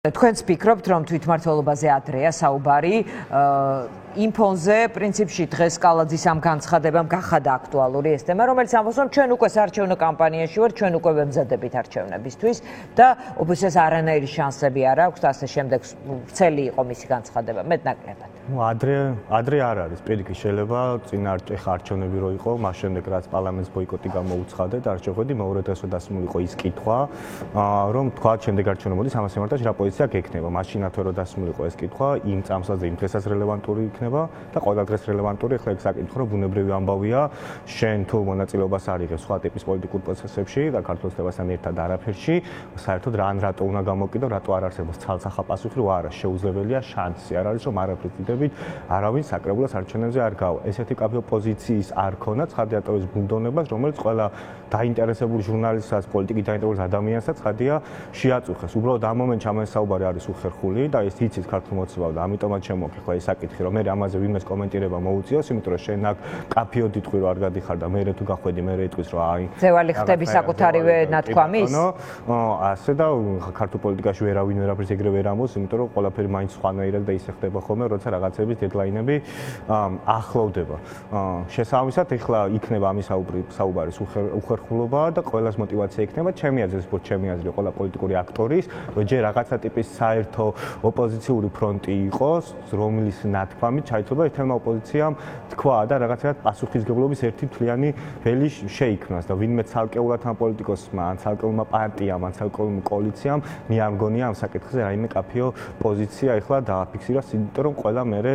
თქვენც ფიქრობთ, რომ თვითმმართველობაზე ადრეა საუბარი, იმ ფონზე პრინციპში დღეს კალაძის ამ განცხადებამ გახადა აქტუალური ეს თემა, რომელიც ამბობს, რომ ჩვენ უკვე საარჩევნო კამპანიაში ვართ, ჩვენ უკვე ვემზადებით არჩევნებისთვის და ოპოზიციას არანაირი შანსები არ აქვს და ასე შემდეგ ვრცელი იყო მისი განცხადება, მეტნაკლებად. ადრე არ არის, პირიქით შეიძლება წინა არჩევნები რო იყო, მას შემდეგ რაც პარლამენტს ბოიკოტი გამოუცხადეთ, არ შეხვედი მეორე დღესვე დასმულიყო ის კითხვა, რომ თქვა შემდეგ არჩევნებოდეს ამას მიმართა რა პოზიცია გექნება, მაშინათვე რო დასმულიყო ეს კითხვა, იმ წამსაზე იმ დღესაც რელევანტური იქნება და ყველა დღეს რელევანტური, ახლა ეგ საკითხი რომ ბუნებრივი ამბავია, შენ თუ მონაწილეობას არ იღებ სხვა ტიპის პოლიტიკურ პროცესებში და ქართულოსთან ერთად არაფერში, საერთოდ რატო უნდა გამოკიდო, რატო არ არსებობს ცალსახა პასუხი, რომ არა, შეუძლებელია შანსი არ არის, რომ არაფრით არავინ საკრებულოს არჩევნებზე არ გავა. ესეთი კაფეო პოზიციის არ ქონა ცხადია ტოვის ბუნდონებას, რომელიც ყველა დაინტერესებული ჟურნალისტსაც, პოლიტიკით დაინტერესებულ ადამიანსაც ცხადია შეაწუხეს. უბრალოდ ამ მომენტში ამას საუბარი არის უხერხული და ეს იცით ქართულ მოცემავ და ამიტომაც შემოგვიხვა ეს საკითხი, რომ მე ამაზე ვინმეს კომენტირება მოუწიოს, იმიტომ რომ შენ აქ კაფეო დიტყვი რომ არ გადიხარ და მე თუ გახვედი, მე იტყვის რომ აი ძევალი ხდები საკუთარივე ნათქვამის? ასე და ქართულ პოლიტიკაში ვერავინ ვერაფერს ეგრევე ვერ ამბობს, იმიტომ რომ ყველაფერი მაინც სხვანაირად და ისე ხდება ხოლმე, როცა რაღაცების დედლაინები ახლოვდება. შესაბამისად, ეხლა იქნება ამის საუბარის უხერხულობა და ყველას мотиваცია იქნება, ჩემი აზრით, ყველა პოლიტიკური აქტორის, რომ ჯერ რაღაცა ტიპის საერთო ოპოზიციური ფრონტი იყოს, რომლის ნათქვამით ჩაითვალა ერთმა ოპოზიციამ თქვა და რაღაცა პასუხისმგებლობის ერთი მთლიანი ველი შეიქმნას და ვინმე ცალკეულად ამ პოლიტიკოსმა, ან ცალკეულმა პარტიამ, ან ცალკეულმა კოალიციამ მიამგონია ამ საკითხზე რაიმე კაფეო პოზიცია ეხლა დააფიქსიროს, იმიტომ რომ ყველა მერე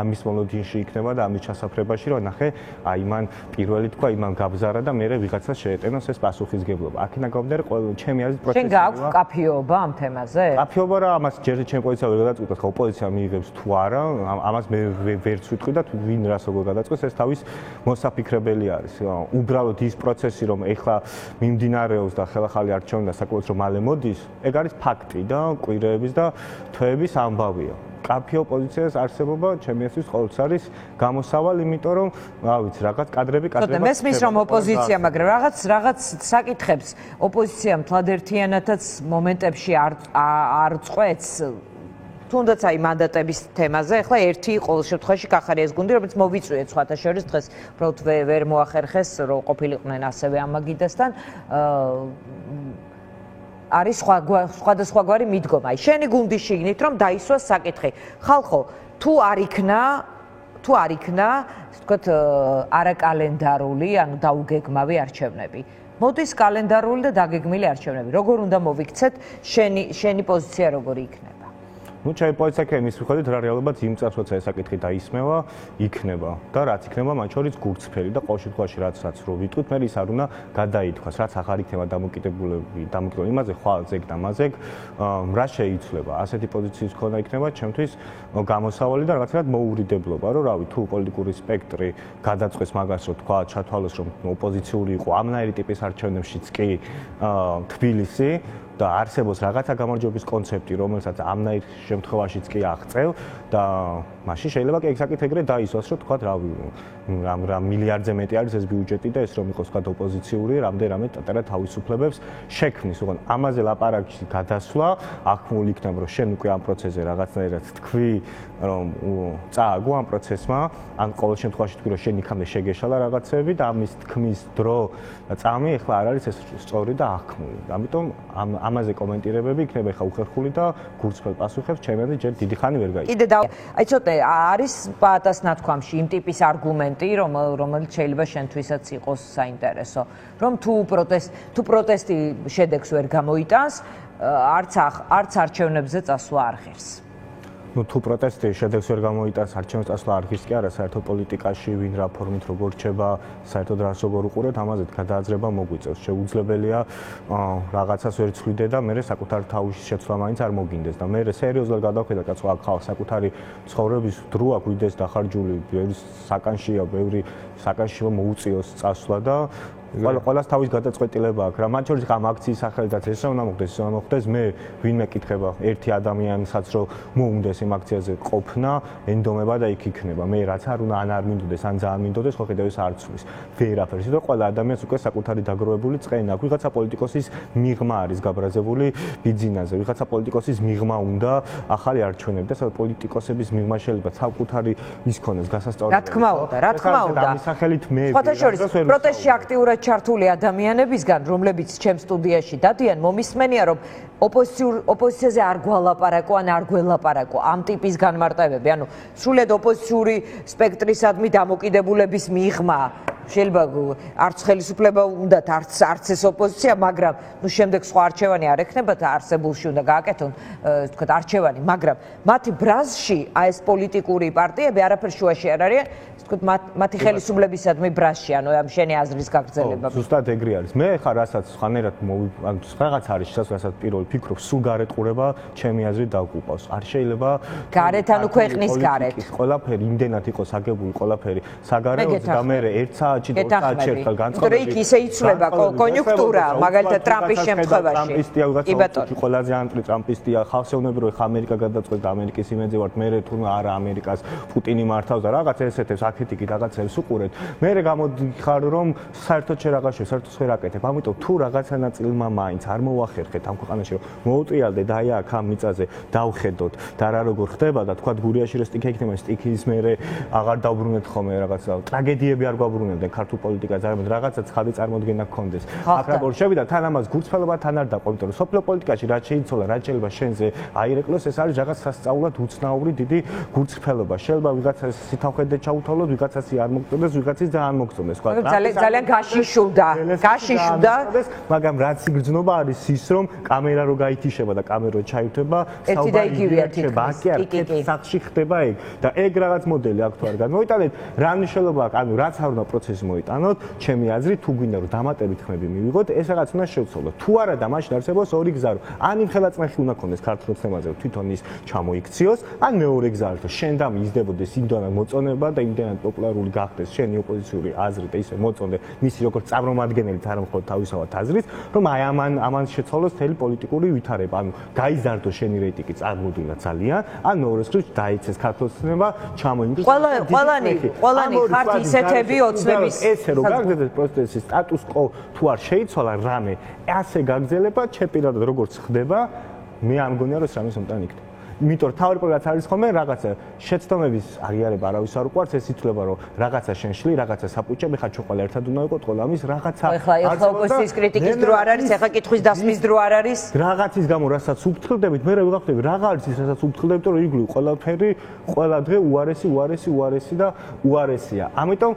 ამის მოლოდინში იქნება და ამის ჩასაფრებაში, რომ ნახე, აი მან პირველი თქვა, იმან გაბზარა და მერე ვიღაცას შეეტენოს ეს პასუხისმგებლობა. აქედან გამომდინარე, ჩემი აზრით პროცესი. შენ გააქვს კაფეობა ამ თემაზე? კაფეობა რა, ამას ჯერ ჩემი პოზიცია ვერ გადაწყვეტს, ხო ოპოზიცია მიიღებს თუ არა, ამას მე ვერც ვიტყვი და ვინ რას როგორ გადაწყვეტს, ეს თავის მოსაფიქრებელი არის. უბრალოდ ის პროცესი, რომ ეხლა მიმდინარეობს და ხელახალი არჩევნები და საკუთრად რომ მალე მოდის, ეგ არის ფაქტი და კვირეების და თვეების ამბავია. კაფეო პოზიციას არსებობა ჩემი აზრით ყოველთვის არის გამოსავალი, იმიტომ რომ რა ვიცი, რაღაც კადრები მესმის რომ ოპოზიცია, მაგრამ რაღაც საკითხებს ოპოზიციამ თლადერთიანათაც მომენტებში არ წყვეტს. თუნდაც აი მანდატების თემაზე, ახლა ერთი ყოველ შემთხვევაში კახარიას გუნდი, რომელიც მოვიწვიეთ სხვათა შორის დღეს უბრალოდ ვერ მოახერხეს, რომ ყოფილიყვნენ ასევე ამ მაგიდასთან. არის სხვადასხვაგვარი მიდგომა. შენი გუნდის შიგნით რომ დაისვას საკითხი. ხალხო, თუ არ იქნა, ვთქვათ, არაკალენდარული, ანუ დაუგეგმავი არჩევნები. მოდის კალენდარული და დაგეგმილი არჩევნები. როგორ უნდა მოვიქცეთ, შენი პოზიცია როგორი იქნება? ჩემი პოზიცია იმის მიხედვით, რა რეალობაც იმ წელს, როცა ეს საკითხი დაისმევა, იქნება და რაც იქნება, მათ შორის გურწფელი და ყოველ შემთხვევაში რაც რო ვიტყვით, მე ის არ უნდა გადაითქვას, რაც ახარ იქნება დამოკიდებული იმაზე, ხვალ ზეგ და მაზეგ, რა შეიცვლება. ასეთი პოზიციის ქონა იქნება ჩემთვის გამოსავალი და რაღაცნაირად მოურიდებლობა, რომ რავი, თუ პოლიტიკური სპექტრი გადაწყვეტს მაგას, რომ თქვა, ჩათვალოს, რომ ოპოზიციური იყო ამნაირი ტიპის არჩევნებშიც კი თბილისი და არსებობს რაღაცა გამარჯვების კონცეფტი, რომელსაც ამნაირ შემთხვევაშიც კი აღწევ და მაშინ შეიძლება კი ეგ საკითხი ეგრე დაისვას, რომ თქვა რა მილიარდზე მეტი არის ეს ბიუჯეტი და ეს რომ იყოს თქვა ოპოზიციური, რამდენიმე პატარა თავისუფლებებს შექმნის. უგან ამაზე ლაპარაკში გადასვლა, ახმული იქნება, რომ შენ უკვე ამ პროცესზე რაღაცნაირად თქვი, რომ წააგო ამ პროცესმა, ან ყოველ შემთხვევაში თქვი, რომ შენ იქამდე შეგეშალა რაღაცები და ამის თქმის დრო და წამი ახლა არ არის ეს სწორი და ახმული. ამიტომ ამაზე კომენტირებები იქნება ხა უხერხული და გურწფელ პასუხებს ჩემი აზრით ჯერ დიდი ხანი ვერ გაიგე. აი ცოტა არის პაატას ნათქვამში იმ ტიპის არგუმენტი, რომელიც შეიძლება შენთვისაც იყოს საინტერესო, რომ თუ პროტესტი შედეგს ვერ გამოიტანს, არც არჩევნებზე წასვლა არ ღირს. თუ პროტესტი შედეგს ვერ გამოიტანს, არჩევნებს წასვლა არ ღირს კი არა, საერთოდ პოლიტიკაში ვინ რა ფორმით როგორ რჩება, საერთოდ რას როგორ უყურებთ, ამაზე გადააძრება მოგვიწევს. შეუძლებელია რაღაცას ვერ ცვლიდე და მე საკუთარ თავის შეცვლა მაინც არ მოგინდეს და მე სერიოზულად გადავხედა კაცო, აქ ხალხს საკუთარი ცხოვრების დრო აქვს ვიდეს დახარჯული, ბევრი საკანშია, ბევრი საკანში მოუწიოს წასვლა და ყველას თავის გადაწყვეტილება აქვს რა. მათ შორის ამ აქციის სახელითაც ეს უნდა მოხდეს, ის უნდა მოხდეს. მე ვინმე კითხება ერთი ადამიანსაც რომ მოუნდეს იმ აქციაზე ყოფნა, ენდომება და იქ იქნება. მე რაც არ უნდა ან არ მინდოდეს, ან ძალიან მინდოდეს, ხო ხედავ ეს არ ცვლის. ვერაფერს. იმიტომ ყველა ადამიანს უკვე საკუთარი დაგროვებული წყენა აქვს. ვიღაცა პოლიტიკოსის მიღმა არის გაბრაზებული ბიძინაზე. ვიღაცა პოლიტიკოსის მიღმა უნდა ახალი არჩევნები და საერთოდ პოლიტიკოსების მიღმა შეიძლება საკუთარი ის ქონდეს გასასწორებელი. რა თქმა უნდა. ამის სახელით მე პროტესტში აქტიურად ჩართული ადამიანებისგან, რომლებიც ჩემ სტუდიაში დადიან, მომისმენია, რომ ოპოზიციაზე არ გვალაპარაკო ან არ გველაპარაკო ამ ტიპის განმარტებები, ანუ სრულად ოპოზიციური სპექტრისადმი დამოკიდებულების მიღმა შეიძლება არც ხელისუფლება უნდათ, არც ეს ოპოზიცია, მაგრამ ნუ შემდეგ სხვა არჩევანი არ ექნებათ, არსებულში უნდა გააკეთონ, თქვათ, არჩევანი, მაგრამ მათი ბრაზში აი ეს პოლიტიკური პარტიები არაფერ შუაში არ არიან, თქვათ, მათი ხელისუფლებისადმი ბრაზში, ანუ ამ შენი აზრის გაგრძელება. ზუსტად ეგრე არის. მე ხარ რასაც ხანერად რაღაც არის რასაც პირველ ფიქრობ, სულ გარეთ ყურება, ჩემი აზრით დავგუყავს. არ შეიძლება გარეთ ანუ ქვეყნის გარეთ. ყველაფერი იმდენად იყოს აგებული, ყველაფერი საგარეოზე და მე 1 საათში 2 საათში ერთხელ განწყობილი. იქ ისე იცვლება კონიუნქტურა, მაგალითად ტრამპის შემთხვევაში. ტრამპისტია ვიღაცა ყველაზე ანტიტრამპისტია, ხალხეუნებრივი ამერიკა გადაწყვეტ და ამერიკის იმედზე ვართ, მე თუნ არა ამერიკას პუტინი მართავს და რაღაც ესეთებს აკრიტიკი რაღაცებს უყურეთ. მე გამოდიხარ რომ საერთოდ შეერთაღაშო საერთოდ ვერ აკეთებ. ამიტომ თუ რაღაცა ნაწილმა მაინც არ მოახერხეთ ამ ქვეყანაში რომ მოუტრიალდე და აი აქ ამ მიწაზე დავხედოთ და რა როგორ ხდება და თქვა გურიაში რომ სტიქი იქნება, სტიქის მერე აღარ დავბრუნეთ ხოლმე რაღაცა ტრაგედიები არ გვაბრუნებდნენ ქართულ პოლიტიკაზე, არამედ რაღაცა ცხადი წარმოდგენა გქონდეს. აქ როგორ შევიდა თან ამას გულწრფელობა თან არ დაყვა, იმიტომ რომ სოფლიო პოლიტიკაში რაც შეიცვალა, რაც შეიძლება შენზე აირეკლოს, ეს არის რაღაც სასწაულად უცნაური დიდი გულწრფელობა. შეიძლება ვიღაცას სითავხედე ჩაუთვალოთ, ვიღაცას არ მოგწონდეს, ვიღაცის ძალიან მოგწონდეს, ხო? ძალიან გაშიშუდა, მაგრამ რაც იგრძნობა არის ის, რომ კამერა რო გაითიშება და კამერო ჩაივთება, სახში ხდება ეგ და ეგ რაღაც მოდელი აქ თუ არ განმოიტანეთ, რა მნიშვნელობა აქვს, ანუ რაც არ უნდა პროცესი მოიტანოთ, ჩემი აზრით, თუ გვინდა რომ დამატებით ხმები მივიღოთ, ეს რაღაც უნდა შევცვალოთ. თუ არა და მაშინ არსებობს ორი გზა, რომ ან იმ ხელაწნახი უნდა ქონდეს ქართულ თემაზე, რომ თვითონ ის ჩამოიქციოს, ან მეორე გზა, რომ შენ და მისდებოდეს იმდანაც მოწონება და იმდანაც პოპულარული გახდეს შენი ოპოზიციური აზრი და ისე მოწონდე მისი როგორც წარმომადგენელი არ მხოლოდ თავისავად აზრით, რომ აი ამან შეცვალოს მთელი პოლიტიკური ვითარება, ანუ გაიზარდოს შენი რეიტინგი წარმოუდგინდა ძალიან, ან მეორე მხრივ დაიცეს ქართულ თემება, ჩამოინგროს. ყველანი ხართ ისეთები ოცნების ესე რომ გაგრძელდეს პროცესის სტატუს კო თუ არ შეიცვალა რამე, ასე გაგრძელება, ჩემ პირადად როგორც ხდება, მე არ მგონია რომ სამის მომტანი იქნება. იმიტომ თავი პროგრამაც არის ხოლმე რაღაცა შეცდომების აღიარება არავის არ უყვარს, ეს ითვლება რომ რაღაცა შენშლი, რაღაცა საფუჭები, ხა ჩვენ ყველა ერთად უნდა ვიყოთ, ყველა ამის რაღაცა ახლა ოპოზიციის კრიტიკის დრო არ არის, ახლა კითხვის დასმის დრო არ არის. რაღაცის გამო რასაც უფრთხილდებით, მე ვიღახდები რა არის ის, რასაც უფრთხილდებით, რომ იგლივ ყველაფერი, ყველა დღე უარესი და უარესია. ამიტომ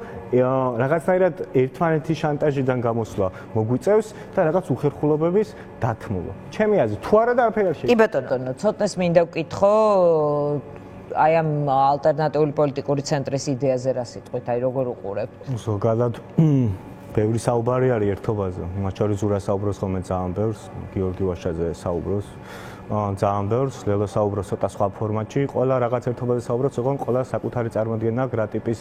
რაღაცნაირად ერთმანეთის შანტაჟიდან გამოსვლა მოგვიწევს და რაღაც უხერხულობების დათმობა. ჩემი აზრით, თუ არა და არაფერი არ შეიძლება. კი ბატონო, ცოტნეს მინდა ვკითხო აი ამ ალტერნატიული პოლიტიკური ცენტრის იდეაზე რა სიტყვით, აი როგორ უყურებთ? ზოგადად ბევრი საუბარი არის ერთობაზე. მათ შორის ზურა საუბრობს ხოლმე ძალიან ბევრს, გიორგი ვაშაძე საუბრობს ძალიან ბევრს, ლელო საუბრობს ცოტა სხვა ფორმატში, ყველა რაღაც ერთობაზე საუბრობს, ოღონდ ყველა საკუთარი წარმოდგენა აქვს, რა ტიპის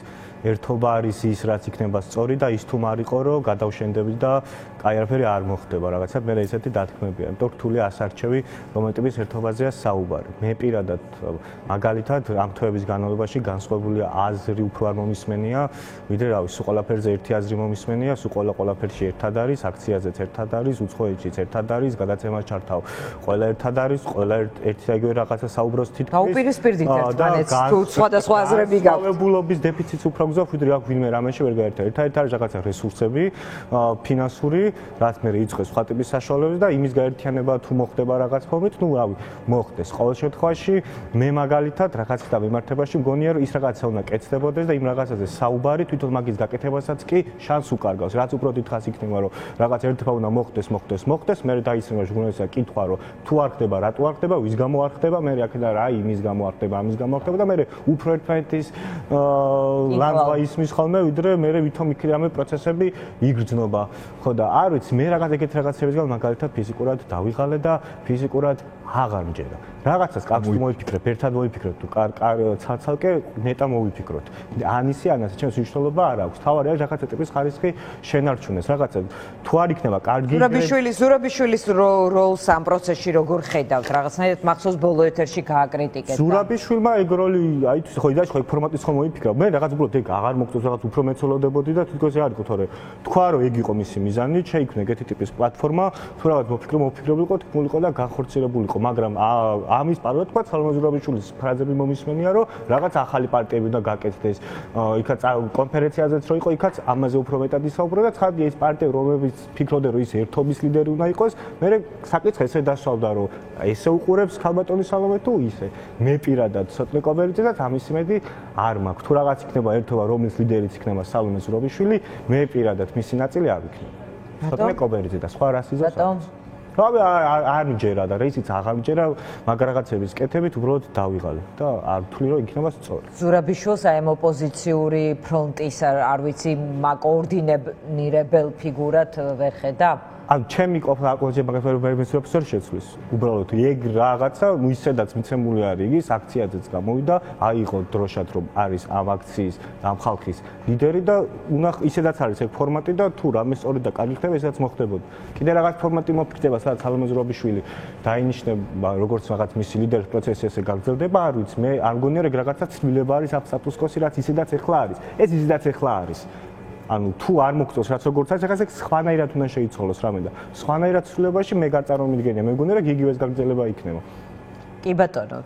ერთობა არის ის, რაც იქნება სწორი და ის თუ მარიყო, რომ გადავშენდებით და კაი არაფერი არ მოხდება, რაღაცა მე ესეთი დათქმებია. იმიტომ რთული ასარჩევი, რომელ ტიპის ერთობაზეა საუბარი. მე პირადად მაგალითად ამ თვეების განმავლობაში განსხვავებული აზრი უფრო არ მომისმენია, ვიდრე რავი, სულ ყველაფერზე ერთი აზრი მომისმენია, სულ ყველაფერში ერთად არის, აქციაზეც ერთად არის, უცხოეთშიც ერთად არის, გადაცემას ჩართავ. ყველა ერთად არის, ყველა ერთი და იგივე რაღაცა საუბრობს თითქმის. დაუპირისპირდით ერთმანეთს, თუ სხვადასხვა აზრები გაქვთ. დაავებულობის დეფიციტს უფრო გზავთ, ვიდრე აქ ვინმე რამეში ვერ გაერთია. ერთ-ერთი არის რაღაცა რესურსები, ფინანსური, რაც მე იწყეს სხვა ტიპის საშუალებებს და იმის გაერთიანება თუ მოხდება რაღაც ფორმით, ნუ რავი, მოხდეს. ყოველ შემთხვევაში მე მაგალითად რაღაც და მიმართებაში მგონია რომ ის რაღაცა უნდა კეთდებოდეს და იმ რაღაცაზე საუბარი თვითონ მაგის გაკეთებასაც კი შანსს უკარგავს. რაც უფრო დიდხანს იქნება რომ რაღაც ერთობა უნდა მოხდეს, მე დაისრება ჟურნალისტთა კითხვა რომ თუ არ ხდება, რატო არ ხდება, ვის გამო არ ხდება, მე აქედან რა იმის გამო არ ხდება, ამის გამო არ ხდება და მე უფრო ერთმანეთის ლანძღვა ისმის ხოლმე, ვიდრე მე ვითომ იქნები ამ პროცესები იგრძნობა. ხო და არ ვიცი, მე რაღაც ეგეთ რაღაცების გამო მაგალითად ფიზიკურად დავიღალე და ფიზიკურად აღარ მჯერა. რაღაცას კაცს მოიფიქრებ, ერთად მოიფიქრებ თუ ცალკე ნეტა მოვიფიქროთ. ანისი ანას ჩემს მნიშვნელობა არ აქვს. თავარია რაღაცა ტიპის ხარისხი შენარჩუნეს. რაღაცა თუ არ იქნება კარგი ზურაბიშვილის როლს ამ პროცესში როგორ ხედავთ? რაღაცნაირად მახსოვს ბოლო ეთერში გააკრიტიკეთ. ზურაბიშვილმა ეგ როლი, აი თუ ხო იდაში ხო ეგ ფორმატის ხომ მოიფიქრა. მე რაღაც უბრალოდ ეგ აღარ მოგწონს, რაღაც უფრო მეცოლოდებოდი და თვითონ ეს არ იყო, თორე თქვა რომ ეგ იყო მისი მიზანი, შეიქმნა ეგეთი ტიპის პლატფორმა, თუ რაღაც მოფიქრებულიყო, თქმულიყო და განხორციელებულიყო, მაგრამ ამის პარალელურად თქვა სალომე ზურაბიშვილის ფრაზები მომისმენია, რომ რაღაც ახალი პარტიები უნდა გაკეთდეს. იქაც კონფერენციაზეც რო იყო, იქაც ამაზე უფრო მეტად ისაუბრა და ცხადია ეს პარტიები, რომლებიც ფიქრობდნენ, რომ ის ერთობის ლიდერი უნდა იყოს, მე საკითხი ესე დასვავდა, რომ ესე უყურებს ქალბატონი სალომე თუ ისე. მე პირადად ცოტნე კობერიძე და ამის იმედი არ მაქვს. თუ რაღაც იქნება ერთობა, რომლის ლიდერიც იქნება სალომე ზურაბიშვილი, მე პირადად მისი ნაწილი არ ვიქნები. ცოტნე კობერიძე და სხვა რასიზმს რავი არ მიჯერა და რეისიც აღარ მიჯერა, მაგ რაღაცების კეთებით უბრალოდ დავიღალე და არ ვთვლი რომ იქნება სწორი. ზურაბიშვილს აი ამ ოპოზიციური ფრონტის არ ვიცი მაკოორდინირებელ ფიგურად ვეხედა? ან ჩემი ყოფნა აკონჯე მაგას პროფესორ შეცვლის. უბრალოდ ეგ რაღაცა ისედაც მიცემული არის იგის აქციაზეც გამოვიდა, აიღო დროშად რომ არის ამ აქციის, ამ ხალხის ლიდერი და ისედაც არის ეგ ფორმატი და თუ რამე სწორი და კარგი ხდება, ესაც მოხდებოდა. კიდე რაღაც ფორმატი მოფიქრდება, სადაც სალომე ზურაბიშვილი დაინიშნება როგორც რაღაც მისი ლიდერის პროცესი ესე გაგრძელდება, არ ვიცი, მე არ მგონია რომ ეგ რაღაცა ცვლილება არის ამ სტატუს-კვოს, რაც ისედაც ეხლა არის. ეს ისედაც ეხლა არის. ანუ თუ არ მოგწონს რაც როგორც არის, ეხლა ეს სხვანაირად უნდა შეიცვალოს რამე და სხვანაირად ცვლილებაში მე გაწარმოებინებია, მე მგონია რომ იგივეს გაგრძელება იქნება. კი ბატონო